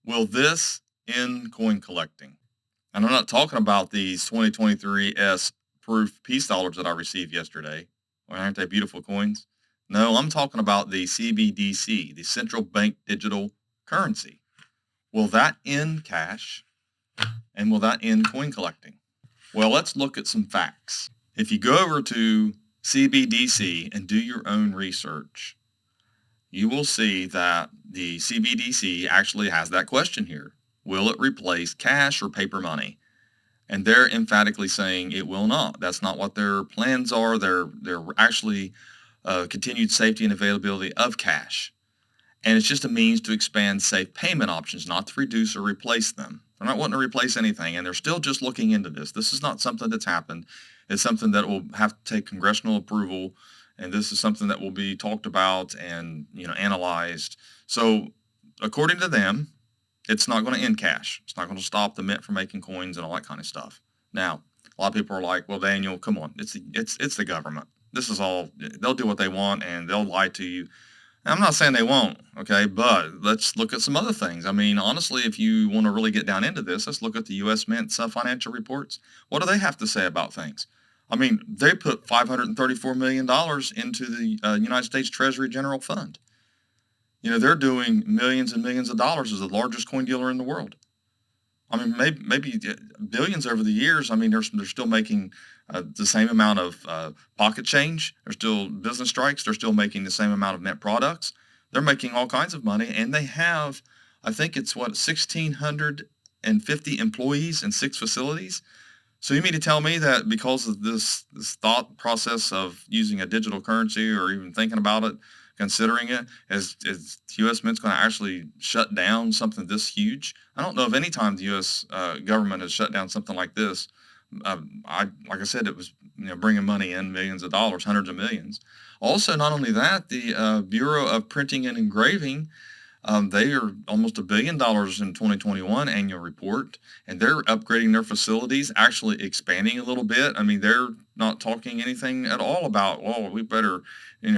Will this end coin collecting? And I'm not talking about these 2023 S proof peace dollars that I received yesterday. Well, aren't they beautiful coins? No, I'm talking about the CBDC, the central bank digital currency. Will that end cash and will that end coin collecting? Well, let's look at some facts. If you go over to CBDC and do your own research, you will see that the CBDC actually has that question here. Will it replace cash or paper money? And they're emphatically saying it will not. That's not what their plans are. They're actually continued safety and availability of cash. And it's just a means to expand safe payment options, not to reduce or replace them. They're not wanting to replace anything, and they're still just looking into this. This is not something that's happened. It's something that will have to take congressional approval, and this is something that will be talked about and analyzed. So, according to them, it's not going to end cash. It's not going to stop the mint from making coins and all that kind of stuff. Now, a lot of people are like, "Well, Daniel, come on, it's the government. This is all. They'll do what they want, and they'll lie to you." I'm not saying they won't, okay, but let's look at some other things. I mean, honestly, if you want to really get down into this, let's look at the U.S. Mint's financial reports. What do they have to say about things? I mean, they put $534 million into the United States Treasury General Fund. They're doing millions and millions of dollars as the largest coin dealer in the world. I mean, maybe billions over the years. I mean, they're still making the same amount of pocket change. They're still business strikes. They're still making the same amount of net products. They're making all kinds of money, and they have, I think it's 1,650 employees in 6 facilities. So you mean to tell me that because of this thought process of using a digital currency or even thinking about it, considering it, is U.S. Mint's going to actually shut down something this huge? I don't know of any time the U.S. Government has shut down something like this. Like I said, it was bringing money in, millions of dollars, hundreds of millions. Also, not only that, the Bureau of Printing and Engraving, they are almost $1 billion in 2021 annual report, and they're upgrading their facilities, actually expanding a little bit. I mean, they're not talking anything at all about, well, we better,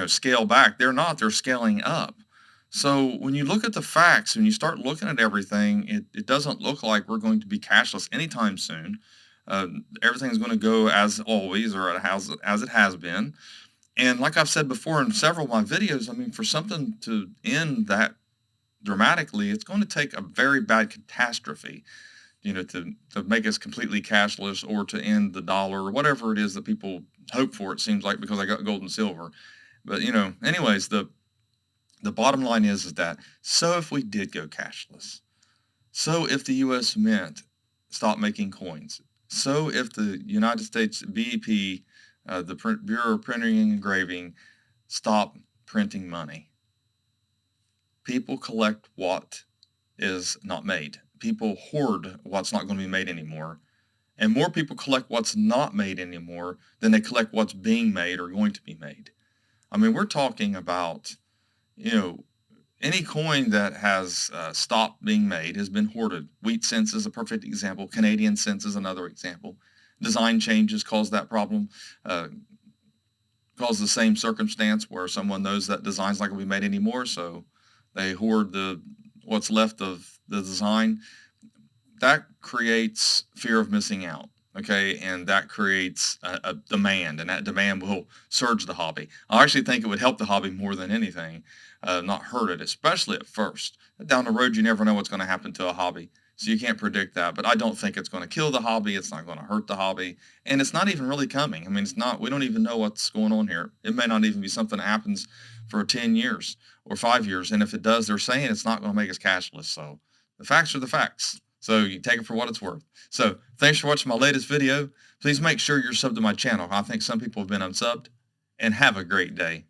scale back. They're not. They're scaling up. So when you look at the facts and you start looking at everything, it doesn't look like we're going to be cashless anytime soon. Everything's going to go as always or as it has been. And like I've said before in several of my videos, I mean, for something to end that dramatically, it's going to take a very bad catastrophe, to make us completely cashless or to end the dollar or whatever it is that people hope for, it seems like, because I got gold and silver. But, anyways, the bottom line is that so if we did go cashless, so if the U.S. Mint stopped making coins, so if the United States BEP, the Bureau of Printing and Engraving, stopped printing money, people collect what is not made. People hoard what's not going to be made anymore. And more people collect what's not made anymore than they collect what's being made or going to be made. I mean, we're talking about, any coin that has stopped being made has been hoarded. Wheat cents is a perfect example. Canadian cents is another example. Design changes cause that problem, cause the same circumstance where someone knows that design's not going to be made anymore, so they hoard what's left of the design. That creates fear of missing out. Okay, and that creates a demand, and that demand will surge the hobby. I actually think it would help the hobby more than anything, not hurt it, especially at first. Down the road, you never know what's going to happen to a hobby, so you can't predict that. But I don't think it's going to kill the hobby. It's not going to hurt the hobby, and it's not even really coming. I mean, it's not. We don't even know what's going on here. It may not even be something that happens for 10 years or 5 years, and if it does, they're saying it's not going to make us cashless. So the facts are the facts. So you take it for what it's worth. So thanks for watching my latest video. Please make sure you're subbed to my channel. I think some people have been unsubbed. And have a great day.